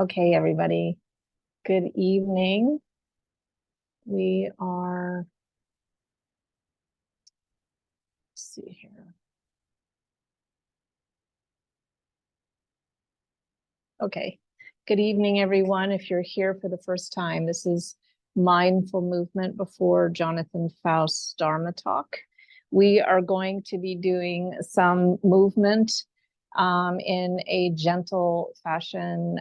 Okay, everybody. Good evening. We are, let's see here. Okay. Good evening, everyone. If you're here for the first time, this is Mindful Movement before Jonathan Faust's Dharma Talk. We are going to be doing some movement in a gentle fashion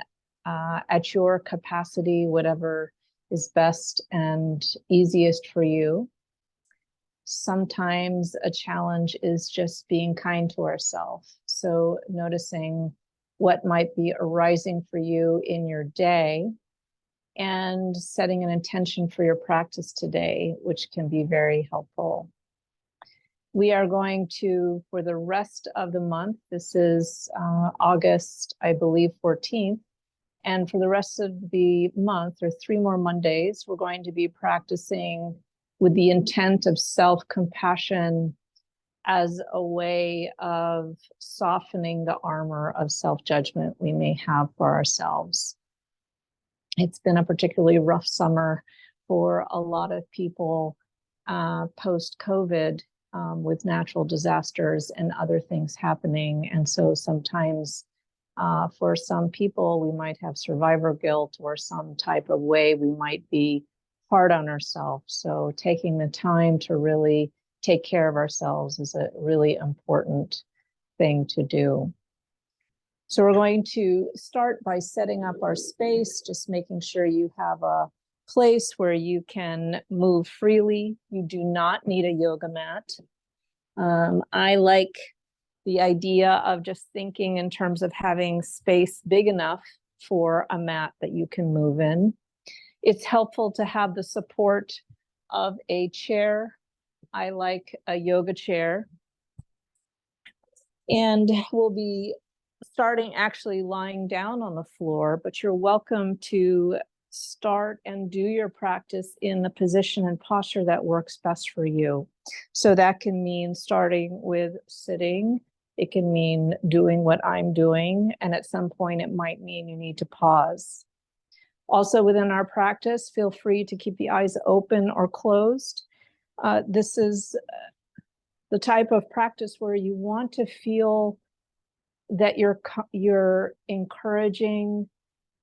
at your capacity, whatever is best and easiest for you. Sometimes a challenge is just being kind to ourselves. So noticing what might be arising for you in your day and setting an intention for your practice today, which can be very helpful. We are going to, for the rest of the month, this is August, I believe, 14th, and for the rest of the month, or 3 more Mondays, we're going to be practicing with the intent of self-compassion as a way of softening the armor of self-judgment we may have for ourselves. It's been a particularly rough summer for a lot of people post-COVID with natural disasters and other things happening. And so sometimes for some people, we might have survivor guilt or some type of way we might be hard on ourselves. So taking the time to really take care of ourselves is a really important thing to do. So we're going to start by setting up our space, just making sure you have a place where you can move freely. You do not need a yoga mat. I like the idea of just thinking in terms of having space big enough for a mat that you can move in. It's helpful to have the support of a chair. I like a yoga chair. And we'll be starting actually lying down on the floor, but you're welcome to start and do your practice in the position and posture that works best for you. So that can mean starting with sitting. It can mean doing what I'm doing. And at some point, it might mean you need to pause. Also within our practice, feel free to keep the eyes open or closed. This is the type of practice where you want to feel that you're encouraging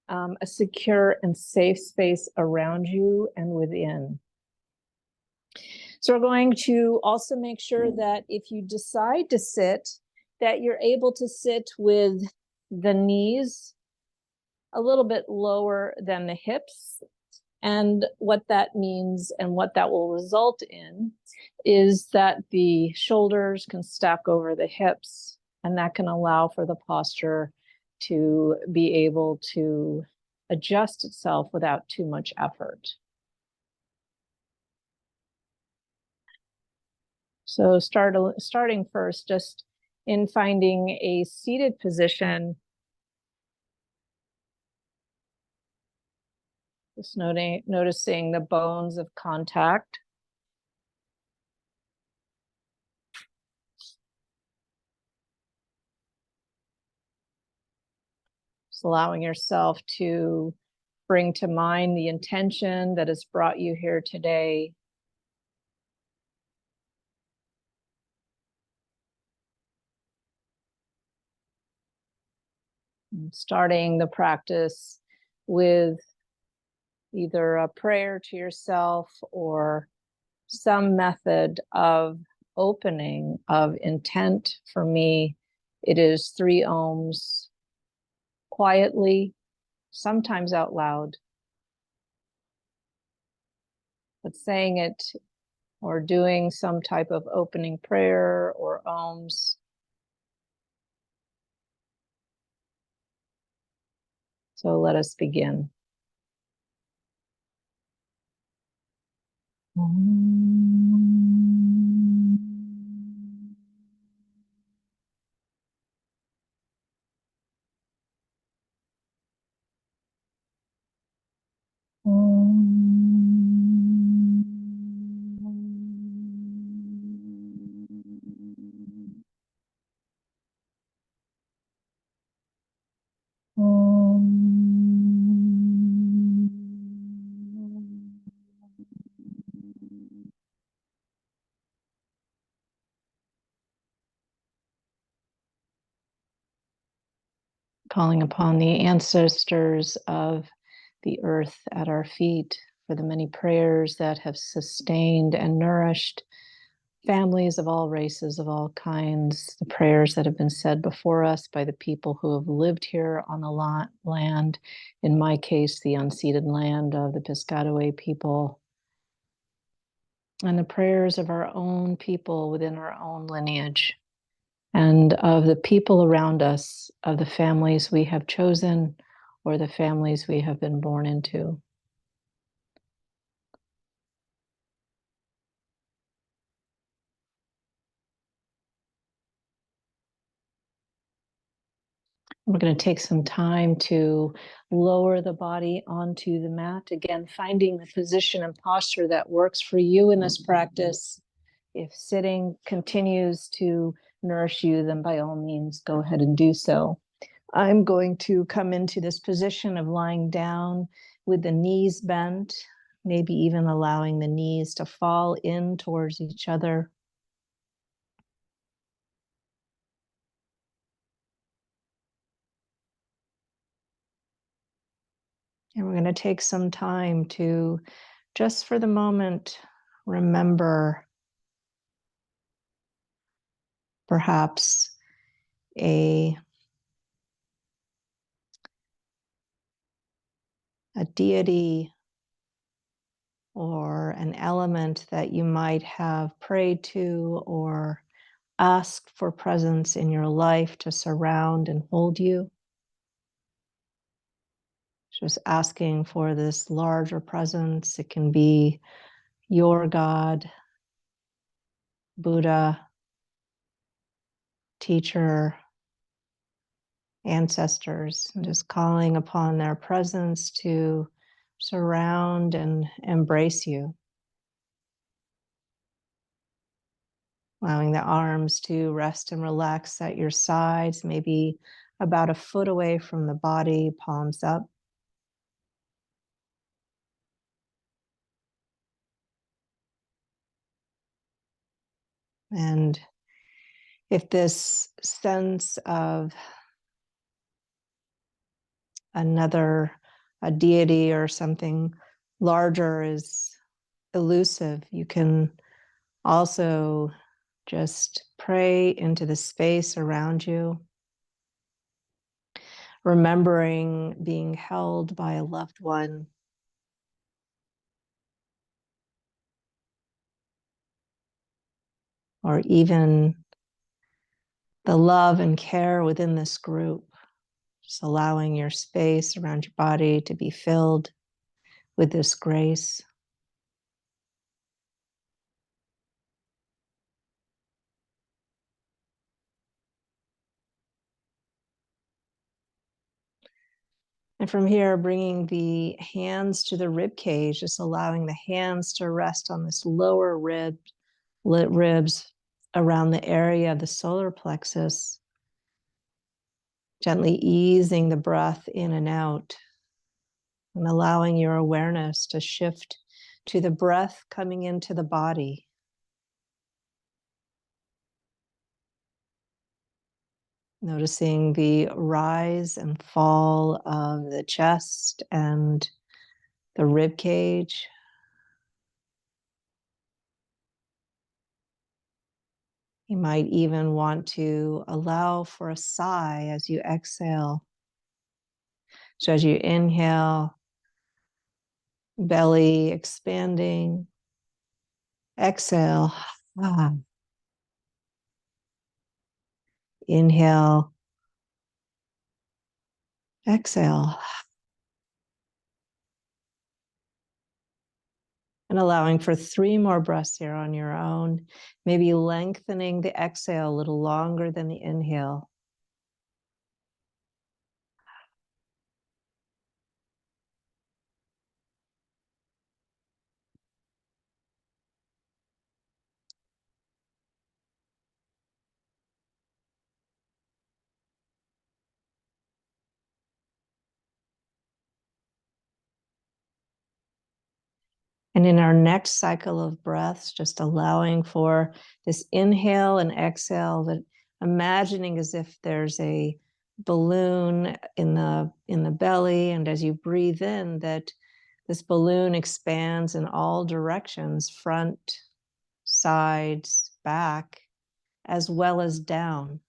a secure and safe space around you and within. So we're going to also make sure that if you decide to sit, that you're able to sit with the knees a little bit lower than the hips. And what that means and what that will result in is that the shoulders can stack over the hips, and that can allow for the posture to be able to adjust itself without too much effort. So starting first, just in finding a seated position, just noticing the bones of contact. Just allowing yourself to bring to mind the intention that has brought you here today. And starting the practice with either a prayer to yourself or some method of opening of intent. For me, it is 3 ohms quietly, sometimes out loud, but saying it or doing some type of opening prayer or ohms. So let us begin. calling upon the ancestors of the earth at our feet for the many prayers that have sustained and nourished families of all races, of all kinds, the prayers that have been said before us by the people who have lived here on the land, in my case, the unceded land of the Piscataway people, and the prayers of our own people within our own lineage, and of the people around us, of the families we have chosen or the families we have been born into. We're going to take some time to lower the body onto the mat. Again, finding the position and posture that works for you in this practice. If sitting continues to nourish you, then by all means, go ahead and do so. I'm going to come into this position of lying down with the knees bent, maybe even allowing the knees to fall in towards each other. And we're going to take some time to, just for the moment, remember perhaps a deity or an element that you might have prayed to or asked for presence in your life to surround and hold you. Just asking for this larger presence. It can be your God, Buddha, teacher, ancestors, and just calling upon their presence to surround and embrace you. Allowing the arms to rest and relax at your sides, maybe about a foot away from the body, palms up. And if this sense of a deity or something larger is elusive, you can also just pray into the space around you, remembering being held by a loved one, or even the love and care within this group, just allowing your space around your body to be filled with this grace. And from here, bringing the hands to the rib cage, just allowing the hands to rest on this lower ribs around the area of the solar plexus, gently easing the breath in and out, and allowing your awareness to shift to the breath coming into the body. Noticing the rise and fall of the chest and the rib cage. You might even want to allow for a sigh as you exhale. So as you inhale, belly expanding. Exhale. Inhale. Exhale. And allowing for 3 more breaths here on your own. Maybe lengthening the exhale a little longer than the inhale. And in our next cycle of breaths, just allowing for this inhale and exhale, that imagining as if there's a balloon in the belly, and as you breathe in, that this balloon expands in all directions, front, sides, back, as well as down.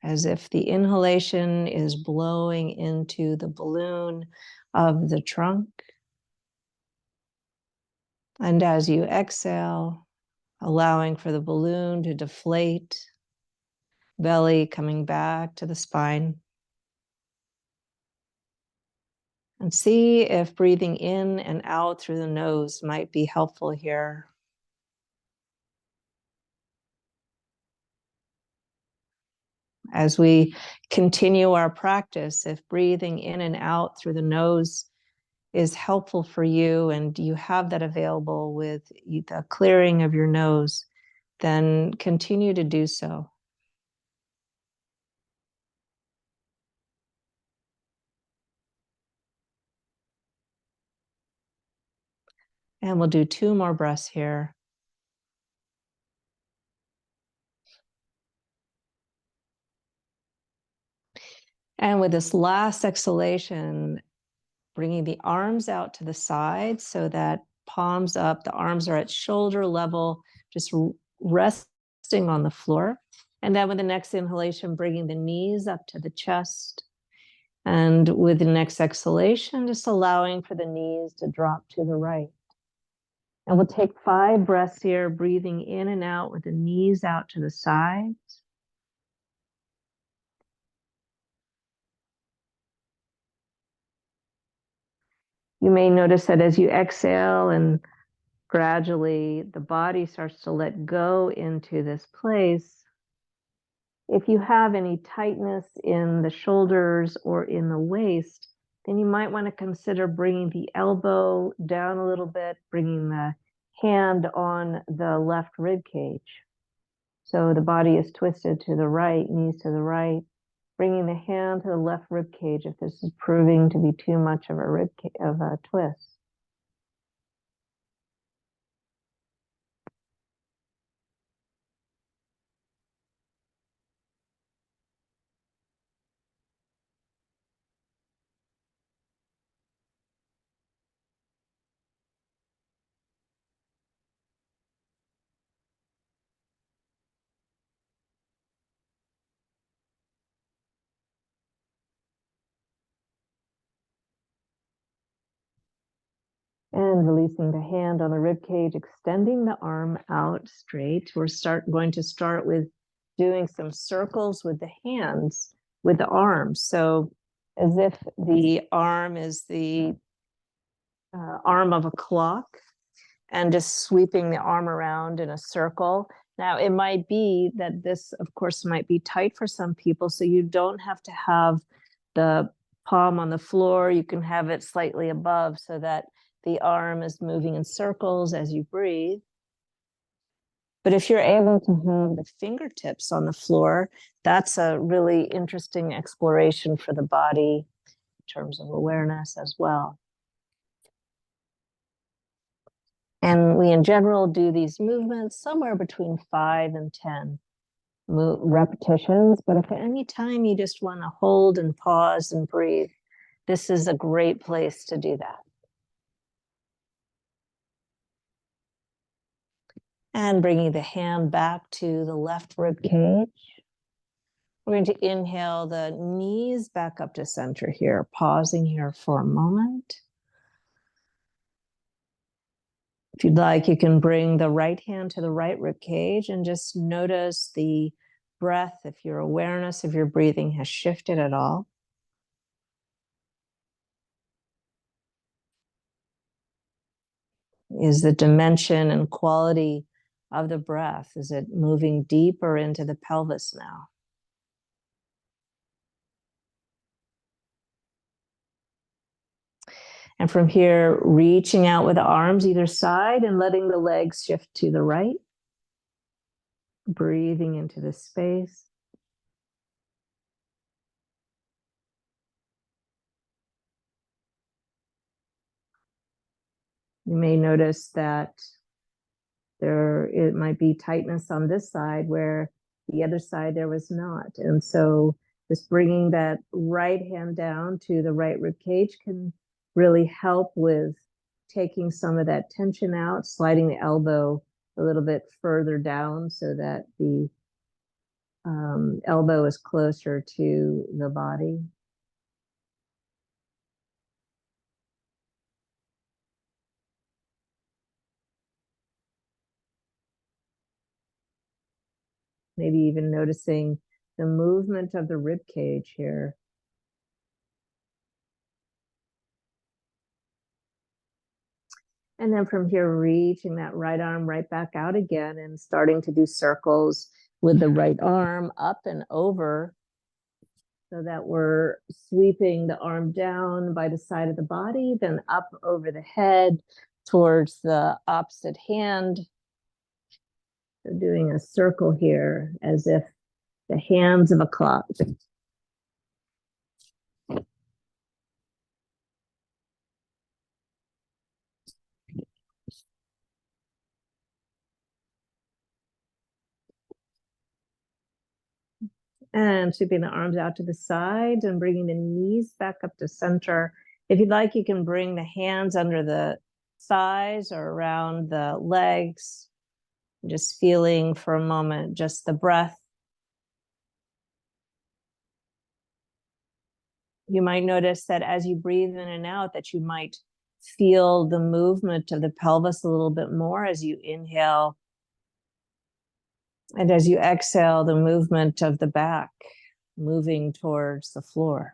As if the inhalation is blowing into the balloon of the trunk. And as you exhale, allowing for the balloon to deflate, belly coming back to the spine. And see if breathing in and out through the nose might be helpful here. As we continue our practice, if breathing in and out through the nose is helpful for you and you have that available with the clearing of your nose, then continue to do so. And we'll do 2 more breaths here. And with this last exhalation, bringing the arms out to the side so that palms up, the arms are at shoulder level, just resting on the floor. And then with the next inhalation, bringing the knees up to the chest. And with the next exhalation, just allowing for the knees to drop to the right. And we'll take 5 breaths here, breathing in and out with the knees out to the sides. You may notice that as you exhale and gradually the body starts to let go into this place. If you have any tightness in the shoulders or in the waist, then you might want to consider bringing the elbow down a little bit, bringing the hand on the left rib cage. So the body is twisted to the right, knees to the right, bringing the hand to the left rib cage if this is proving to be too much of a twist. And releasing the hand on the rib cage, extending the arm out straight. We're going to start with doing some circles with the hands, with the arms. So as if the arm is the arm of a clock, and just sweeping the arm around in a circle. Now, it might be that this, of course, might be tight for some people, so you don't have to have the palm on the floor. You can have it slightly above so that the arm is moving in circles as you breathe. But if you're able to have the fingertips on the floor, that's a really interesting exploration for the body in terms of awareness as well. And we, in general, do these movements somewhere between 5 and 10 repetitions. But if at any time you just want to hold and pause and breathe, this is a great place to do that. And bringing the hand back to the left rib cage. We're going to inhale the knees back up to center here, pausing here for a moment. If you'd like, you can bring the right hand to the right rib cage and just notice the breath, if your awareness of your breathing has shifted at all. Is the dimension and quality of the breath, is it moving deeper into the pelvis now? And from here, reaching out with the arms either side and letting the legs shift to the right. Breathing into the space. You may notice that it might be tightness on this side where the other side there was not. And so just bringing that right hand down to the right rib cage can really help with taking some of that tension out, sliding the elbow a little bit further down so that the elbow is closer to the body. Maybe even noticing the movement of the rib cage here. And then from here, reaching that right arm right back out again and starting to do circles with the right arm up and over so that we're sweeping the arm down by the side of the body, then up over the head towards the opposite hand. So doing a circle here as if the hands of a clock. And sweeping the arms out to the side and bringing the knees back up to center. If you'd like, you can bring the hands under the thighs or around the legs. Just feeling for a moment, just the breath. You might notice that as you breathe in and out, that you might feel the movement of the pelvis a little bit more as you inhale. And as you exhale, the movement of the back moving towards the floor.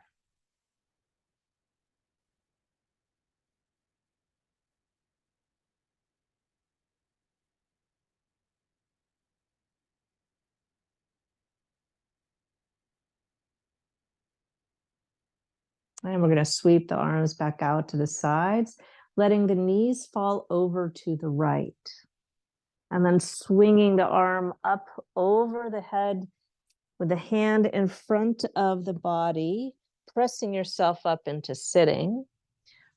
And we're going to sweep the arms back out to the sides, letting the knees fall over to the right. And then swinging the arm up over the head with the hand in front of the body, pressing yourself up into sitting.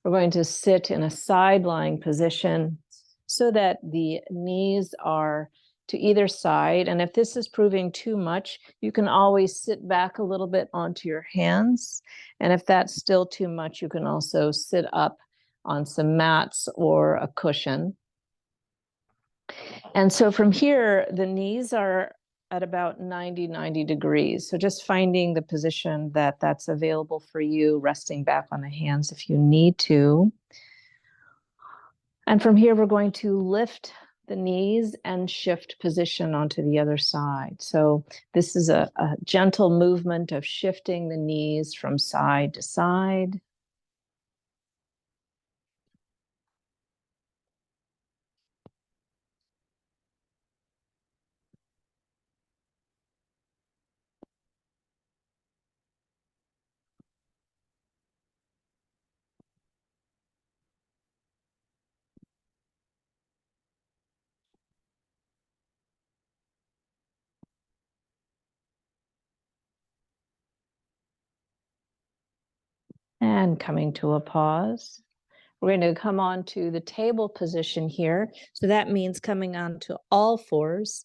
We're going to sit in a side lying position so that the knees are to either side. And if this is proving too much, you can always sit back a little bit onto your hands. And if that's still too much, you can also sit up on some mats or a cushion. And so from here, the knees are at about 90 degrees. So just finding the position that's available for you, resting back on the hands if you need to. And from here, we're going to lift the knees and shift position onto the other side. So this is a gentle movement of shifting the knees from side to side. And coming to a pause. We're going to come on to the table position here. So that means coming on to all fours.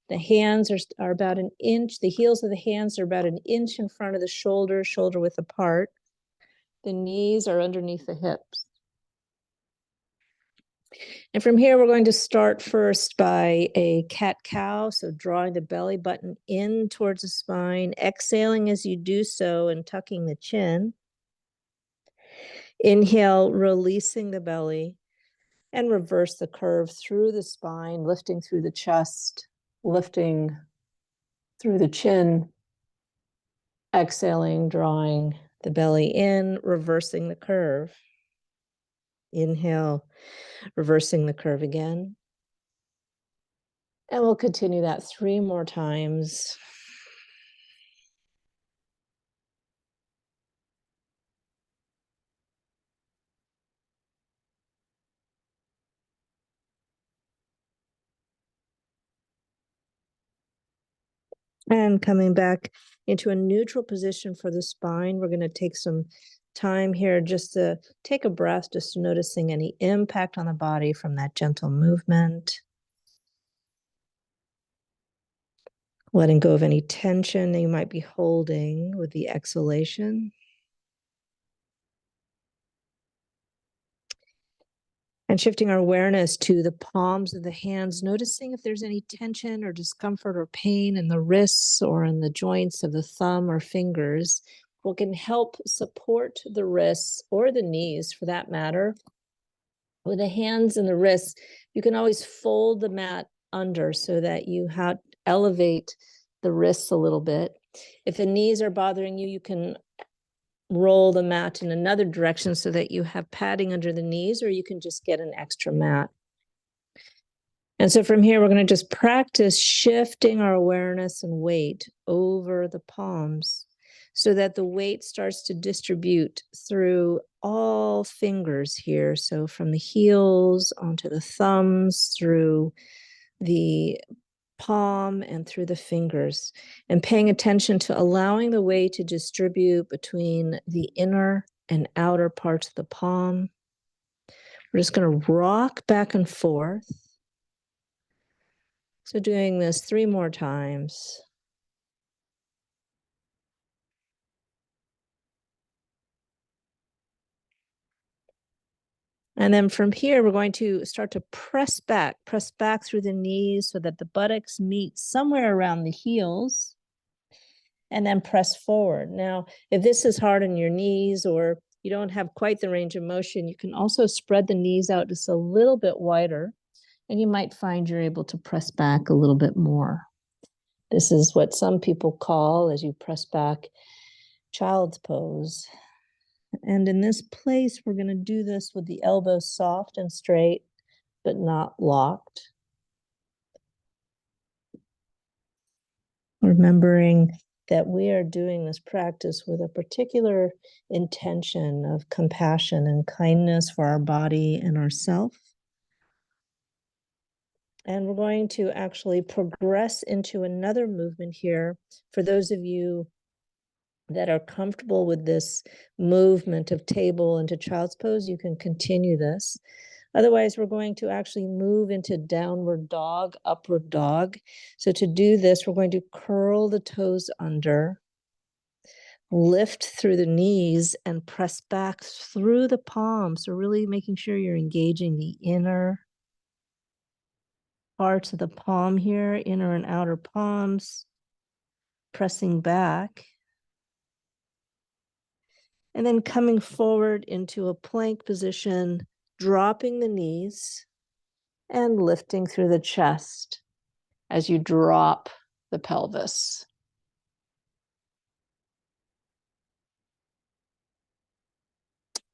The hands are about an inch. The heels of the hands are about an inch in front of the shoulder, shoulder width apart. The knees are underneath the hips. And from here, we're going to start first by a cat-cow. So drawing the belly button in towards the spine, exhaling as you do so and tucking the chin. Inhale, releasing the belly, and reverse the curve through the spine, lifting through the chest, lifting through the chin. Exhaling, drawing the belly in, reversing the curve. Inhale, reversing the curve again. And we'll continue that 3 more times. And coming back into a neutral position for the spine, we're going to take some time here just to take a breath, just noticing any impact on the body from that gentle movement. letting go of any tension you might be holding with the exhalation. And shifting our awareness to the palms of the hands, noticing if there's any tension or discomfort or pain in the wrists or in the joints of the thumb or fingers. What can help support the wrists or the knees for that matter. With the hands and the wrists, you can always fold the mat under so that you elevate the wrists a little bit. If the knees are bothering you, you can roll the mat in another direction so that you have padding under the knees, or you can just get an extra mat. And so from here, we're going to just practice shifting our awareness and weight over the palms so that the weight starts to distribute through all fingers here. So from the heels onto the thumbs, through the palm and through the fingers, and paying attention to allowing the weight to distribute between the inner and outer parts of the palm. We're just going to rock back and forth. So doing this 3 more times. And then from here, we're going to start to press back through the knees so that the buttocks meet somewhere around the heels, and then press forward. Now, if this is hard on your knees or you don't have quite the range of motion, you can also spread the knees out just a little bit wider, and you might find you're able to press back a little bit more. This is what some people call, as you press back, child's pose. And in this place, we're going to do this with the elbows soft and straight, but not locked. Remembering that we are doing this practice with a particular intention of compassion and kindness for our body and ourself. And we're going to actually progress into another movement here. For those of you that are comfortable with this movement of table into child's pose, you can continue this. Otherwise, we're going to actually move into downward dog, upward dog. So to do this, we're going to curl the toes under, lift through the knees, and press back through the palms. So really making sure you're engaging the inner parts of the palm here, inner and outer palms, pressing back. And then coming forward into a plank position, dropping the knees and lifting through the chest as you drop the pelvis.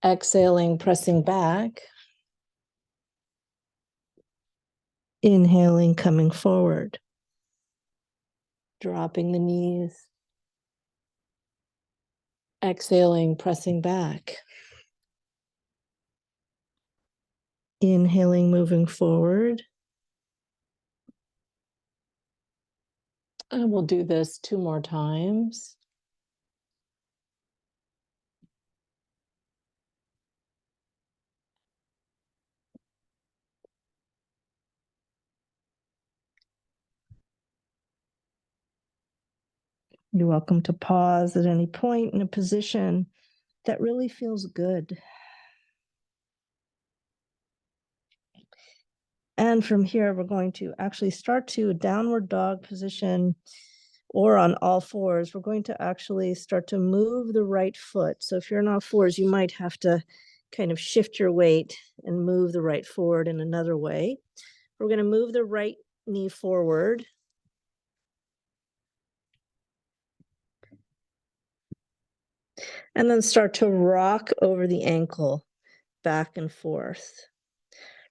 Exhaling, pressing back. Inhaling, coming forward. Dropping the knees. Exhaling, pressing back. Inhaling, moving forward. And we'll do this 2 more times. You're welcome to pause at any point in a position that really feels good. And from here, we're going to actually start to a downward dog position or on all fours. We're going to actually start to move the right foot. So if you're on all fours, you might have to kind of shift your weight and move the right forward in another way. We're going to move the right knee forward. And then start to rock over the ankle back and forth.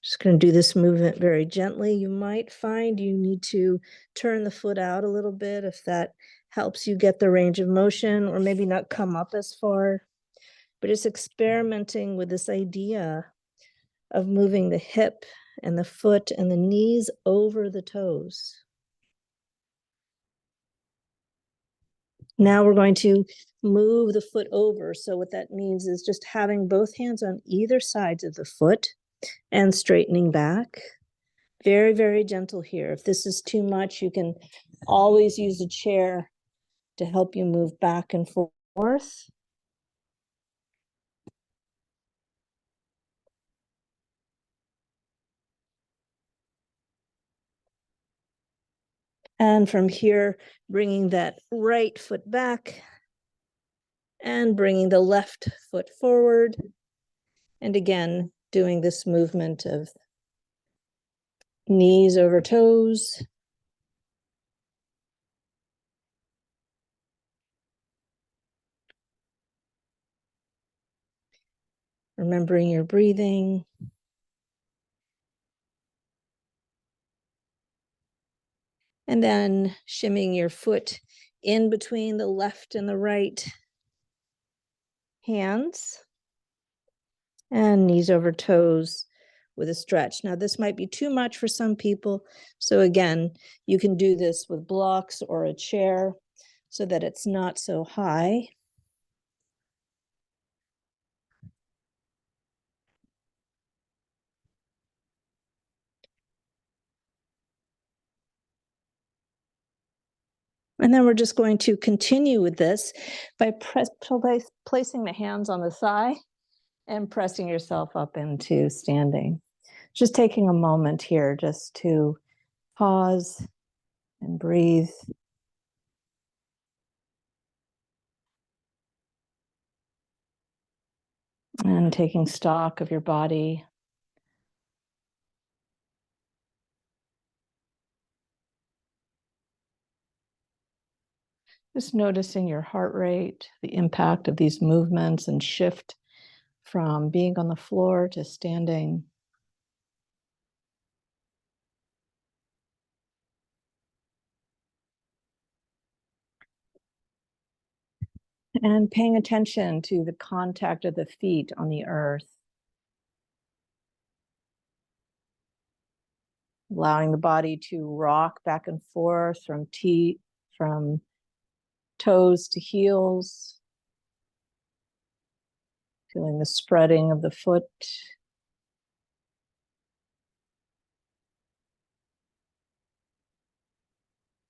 Just going to do this movement very gently. You might find you need to turn the foot out a little bit if that helps you get the range of motion, or maybe not come up as far. But it's experimenting with this idea of moving the hip and the foot and the knees over the toes. Now we're going to move the foot over. So what that means is just having both hands on either sides of the foot and straightening back. Very, very gentle here. If this is too much, you can always use a chair to help you move back and forth. And from here, bringing that right foot back and bringing the left foot forward. And again, doing this movement of knees over toes. Remembering your breathing. And then shimmying your foot in between the left and the right hands. And knees over toes with a stretch. Now, this might be too much for some people. So again, you can do this with blocks or a chair so that it's not so high. And then we're just going to continue with this by placing the hands on the thigh and pressing yourself up into standing. Just taking a moment here just to pause and breathe. And taking stock of your body. Just noticing your heart rate, the impact of these movements and shift from being on the floor to standing. And paying attention to the contact of the feet on the earth. Allowing the body to rock back and forth from toes to heels. Feeling the spreading of the foot.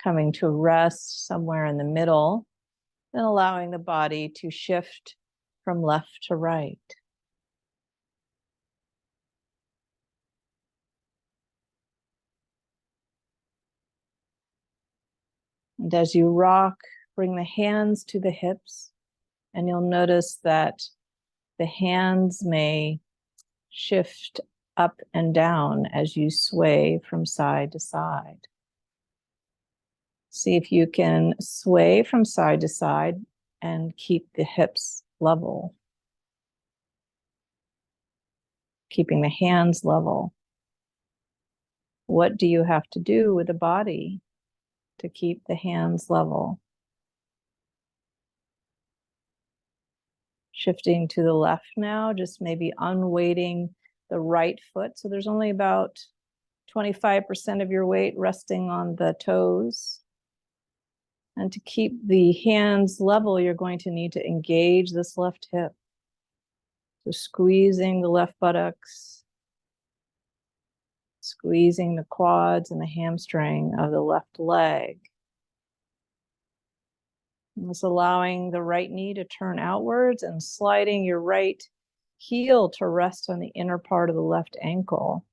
Coming to rest somewhere in the middle, and allowing the body to shift from left to right. And as you rock, bring the hands to the hips, and you'll notice that the hands may shift up and down as you sway from side to side. See if you can sway from side to side and keep the hips level. Keeping the hands level. What do you have to do with the body to keep the hands level? Shifting to the left now, just maybe unweighting the right foot. So there's only about 25% of your weight resting on the toes. And to keep the hands level, you're going to need to engage this left hip. So squeezing the left buttocks, squeezing the quads and the hamstring of the left leg. And just allowing the right knee to turn outwards and sliding your right heel to rest on the inner part of the left ankle.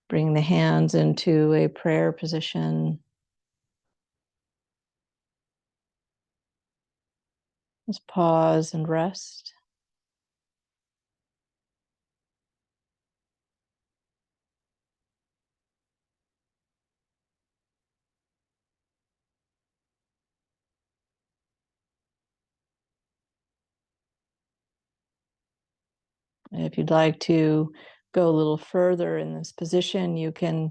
Bring the hands into a prayer position. Just pause and rest. If you'd like to go a little further in this position, you can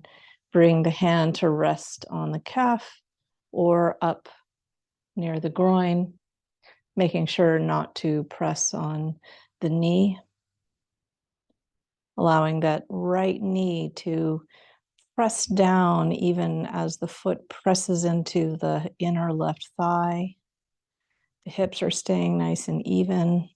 bring the hand to rest on the calf or up near the groin, making sure not to press on the knee. Allowing that right knee to press down even as the foot presses into the inner left thigh. The hips are staying nice and even.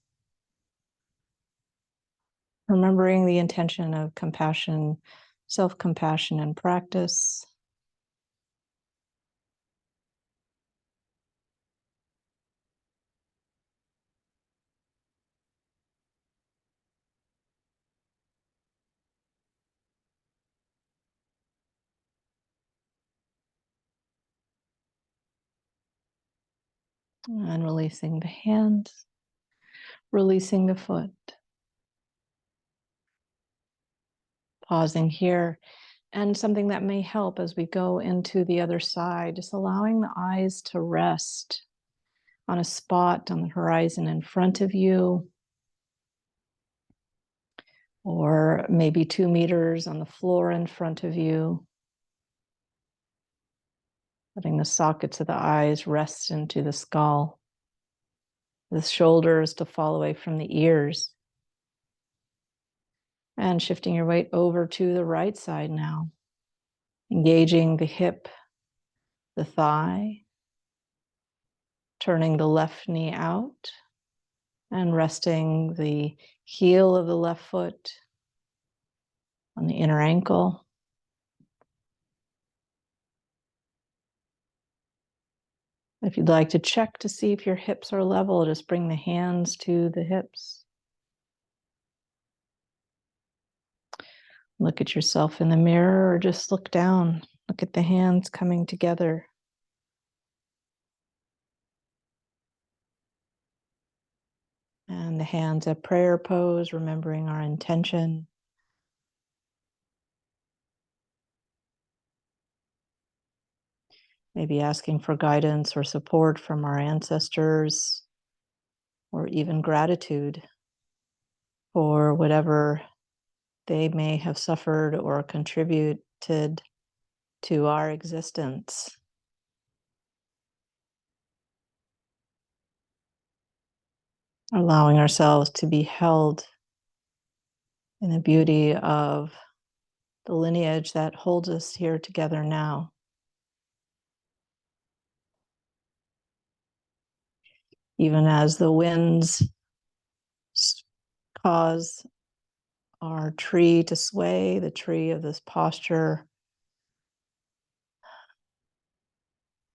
remembering the intention of compassion, self-compassion in practice. And releasing the hands, releasing the foot. Pausing here. And something that may help as we go into the other side, just allowing the eyes to rest on a spot on the horizon in front of you, or maybe 2 meters on the floor in front of you. Letting the sockets of the eyes rest into the skull, the shoulders to fall away from the ears. And shifting your weight over to the right side now, engaging the hip, the thigh, turning the left knee out, and resting the heel of the left foot on the inner ankle. If you'd like to check to see if your hips are level, just bring the hands to the hips. Look at yourself in the mirror or just look down. Look at the hands coming together. And the hands at prayer pose, remembering our intention. Maybe asking for guidance or support from our ancestors, or even gratitude for whatever they may have suffered or contributed to our existence. Allowing ourselves to be held in the beauty of the lineage that holds us here together now. Even as the winds cause our tree to sway, the tree of this posture,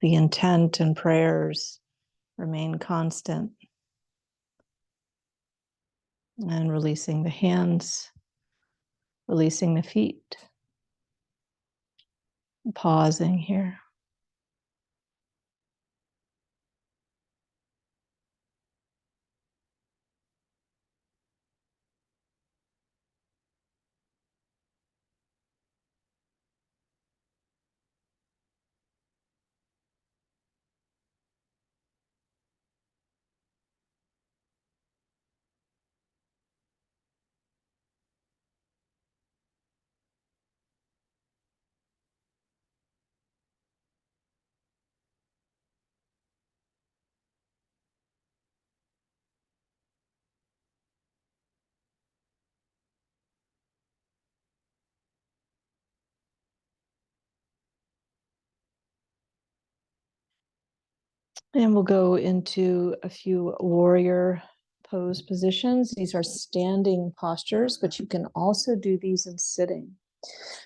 the intent and prayers remain constant. And releasing the hands, releasing the feet, pausing here. And we'll go into a few warrior pose positions. These are standing postures, but you can also do these in sitting.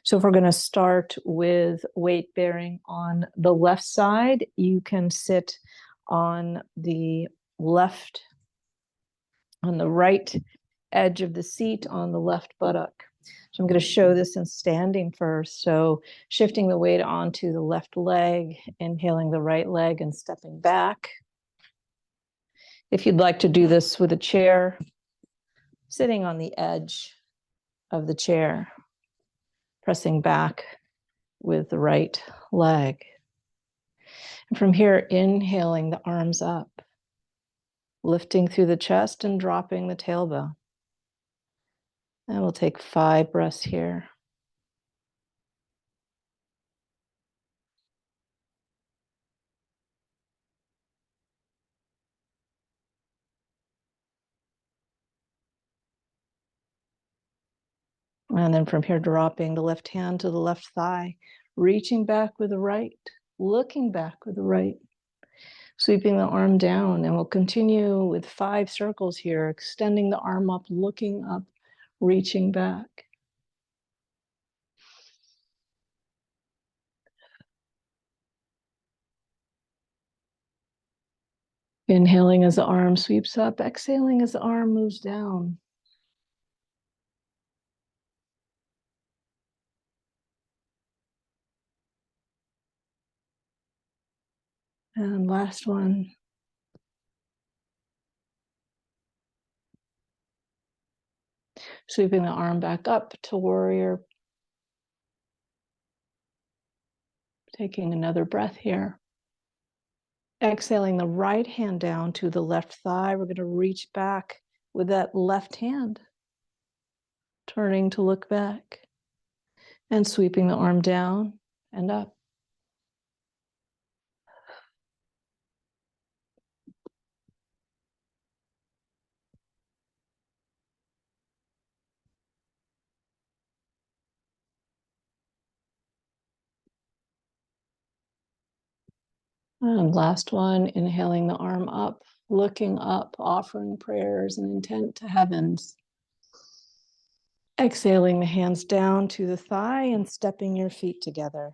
So if we're going to start with weight bearing on the left side, you can sit on the left, on the right edge of the seat on the left buttock. So I'm going to show this in standing first. So shifting the weight onto the left leg, inhaling the right leg and stepping back. If you'd like to do this with a chair, sitting on the edge of the chair, pressing back with the right leg. And from here, inhaling the arms up, lifting through the chest and dropping the tailbone. And we'll take 5 breaths here. And then from here, dropping the left hand to the left thigh, reaching back with the right, looking back with the right, sweeping the arm down. And we'll continue with 5 circles here, extending the arm up, looking up, reaching back. Inhaling as the arm sweeps up, exhaling as the arm moves down. And last one. Sweeping the arm back up to warrior. Taking another breath here. Exhaling the right hand down to the left thigh. We're going to reach back with that left hand. Turning to look back. And sweeping the arm down and up. And last one, inhaling the arm up, looking up, offering prayers and intent to heavens. Exhaling the hands down to the thigh and stepping your feet together.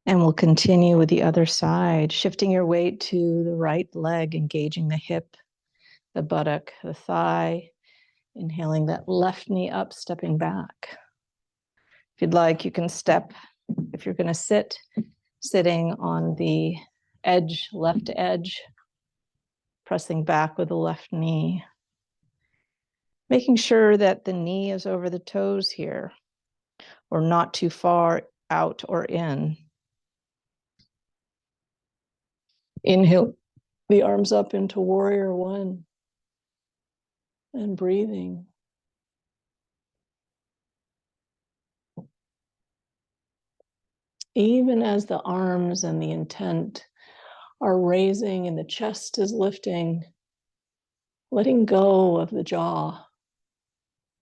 And we'll continue with the other side, shifting your weight to the right leg, engaging the hip, the buttock, the thigh. Inhaling that left knee up, stepping back. If you'd like, you can step, if you're going to sit, sitting on the edge, left edge, pressing back with the left knee. Making sure that the knee is over the toes here, or not too far out or in. Inhale the arms up into warrior one. And breathing. Even as the arms and the intent are raising and the chest is lifting, letting go of the jaw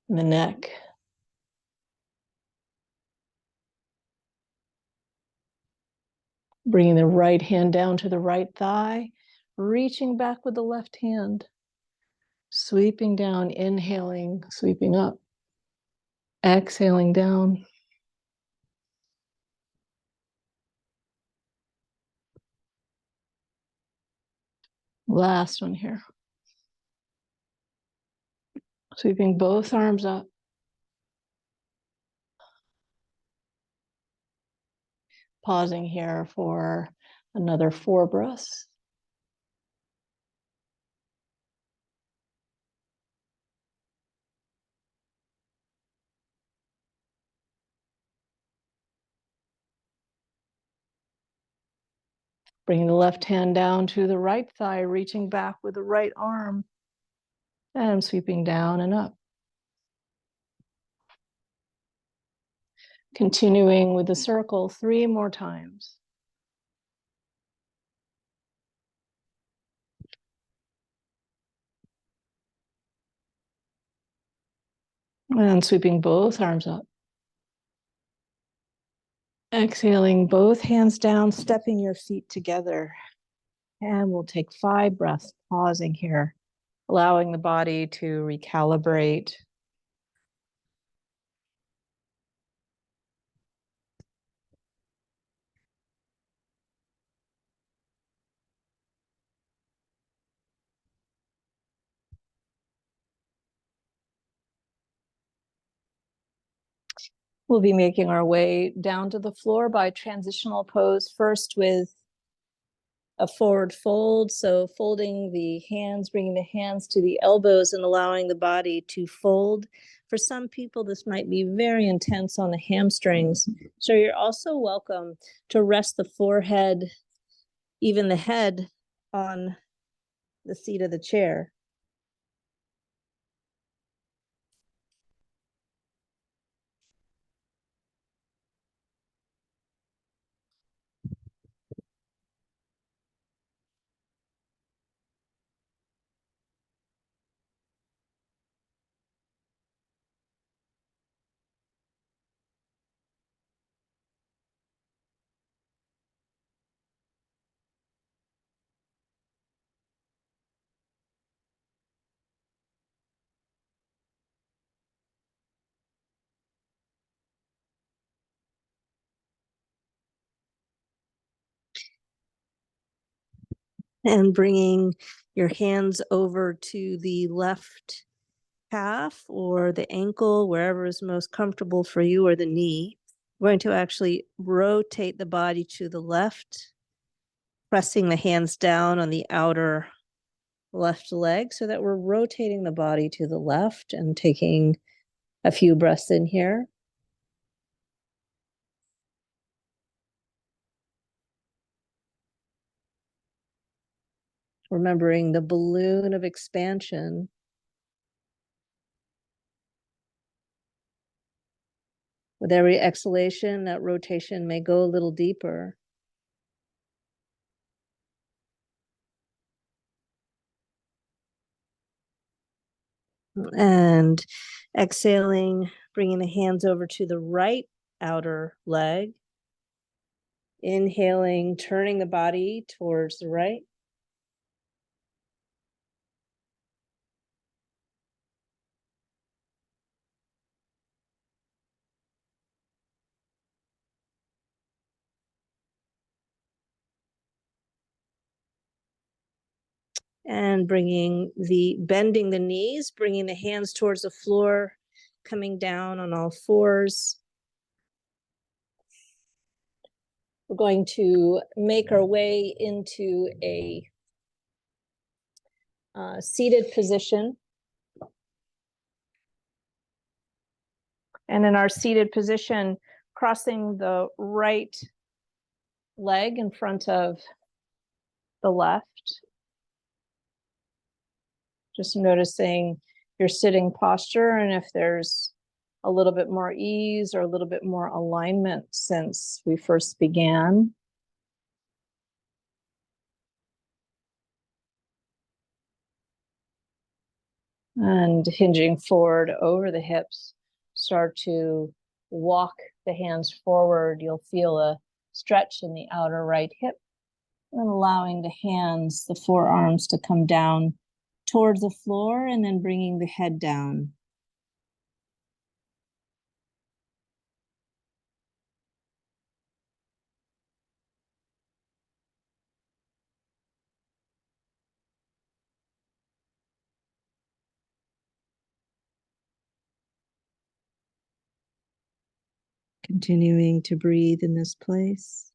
and the neck. Bringing the right hand down to the right thigh, reaching back with the left hand, sweeping down, inhaling, sweeping up, exhaling down. Last one here. Sweeping both arms up. Pausing here for another 4 breaths. Bringing the left hand down to the right thigh, reaching back with the right arm, and sweeping down and up. Continuing with the circle 3 more times. And sweeping both arms up. Exhaling both hands down, stepping your feet together. And we'll take 5 breaths, pausing here, allowing the body to recalibrate. We'll be making our way down to the floor by transitional pose, first with a forward fold. So folding the hands, bringing the hands to the elbows and allowing the body to fold. For some people, this might be very intense on the hamstrings. So you're also welcome to rest the forehead, even the head, on the seat of the chair. And bringing your hands over to the left calf or the ankle, wherever is most comfortable for you, or the knee. We're going to actually rotate the body to the left, pressing the hands down on the outer left leg so that we're rotating the body to the left and taking a few breaths in here. Remembering the balloon of expansion. With every exhalation, that rotation may go a little deeper. And exhaling, bringing the hands over to the right outer leg. Inhaling, turning the body towards the right. And bending the knees, bringing the hands towards the floor, coming down on all fours. We're going to make our way into a seated position. And in our seated position, crossing the right leg in front of the left. Just noticing your sitting posture and if there's a little bit more ease or a little bit more alignment since we first began. And hinging forward over the hips, start to walk the hands forward. You'll feel a stretch in the outer right hip, and allowing the hands, the forearms, to come down towards the floor, and then bringing the head down. Continuing to breathe in this place.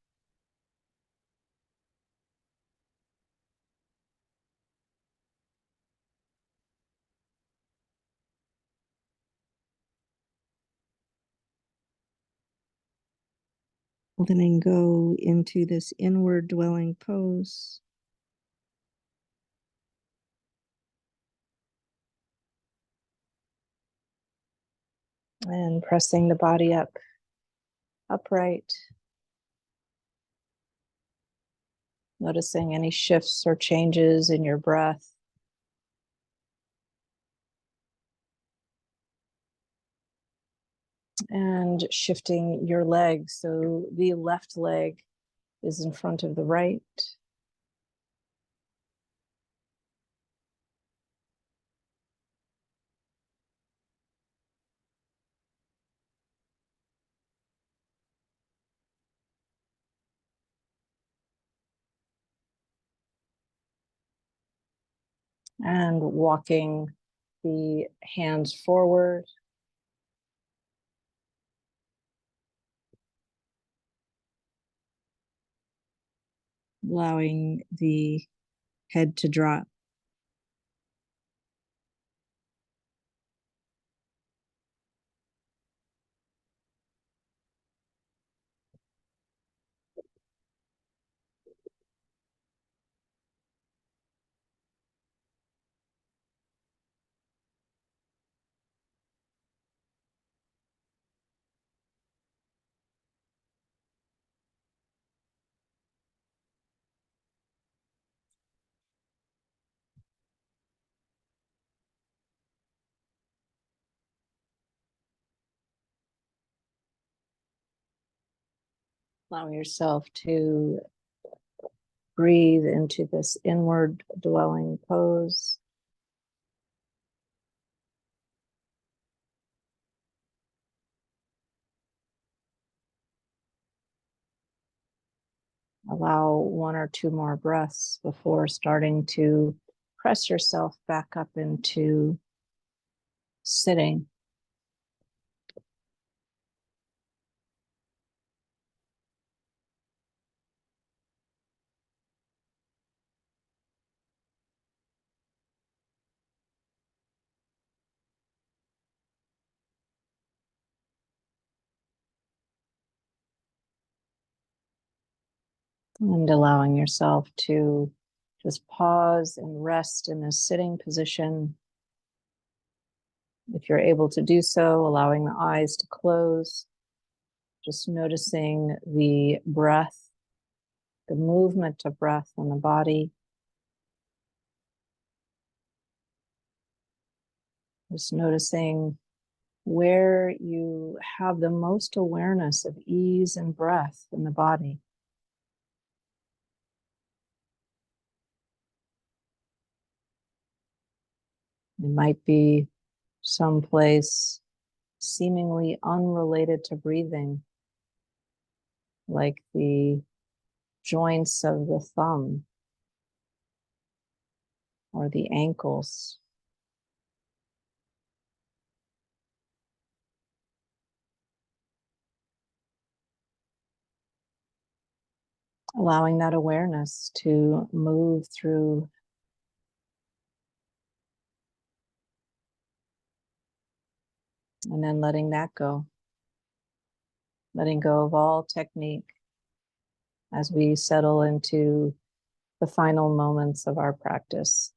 Then go into this inward dwelling pose. And pressing the body up, upright. Noticing any shifts or changes in your breath. And shifting your legs. So the left leg is in front of the right. And walking the hands forward. Allowing the head to drop. Allowing yourself to breathe into this inward dwelling pose. Allow 1 or 2 more breaths before starting to press yourself back up into sitting. And allowing yourself to just pause and rest in a sitting position. If you're able to do so, allowing the eyes to close, just noticing the breath, the movement of breath in the body. Just noticing where you have the most awareness of ease and breath in the body. It might be someplace seemingly unrelated to breathing, like the joints of the thumb or the ankles. Allowing that awareness to move through and then letting that go. Letting go of all technique as we settle into the final moments of our practice.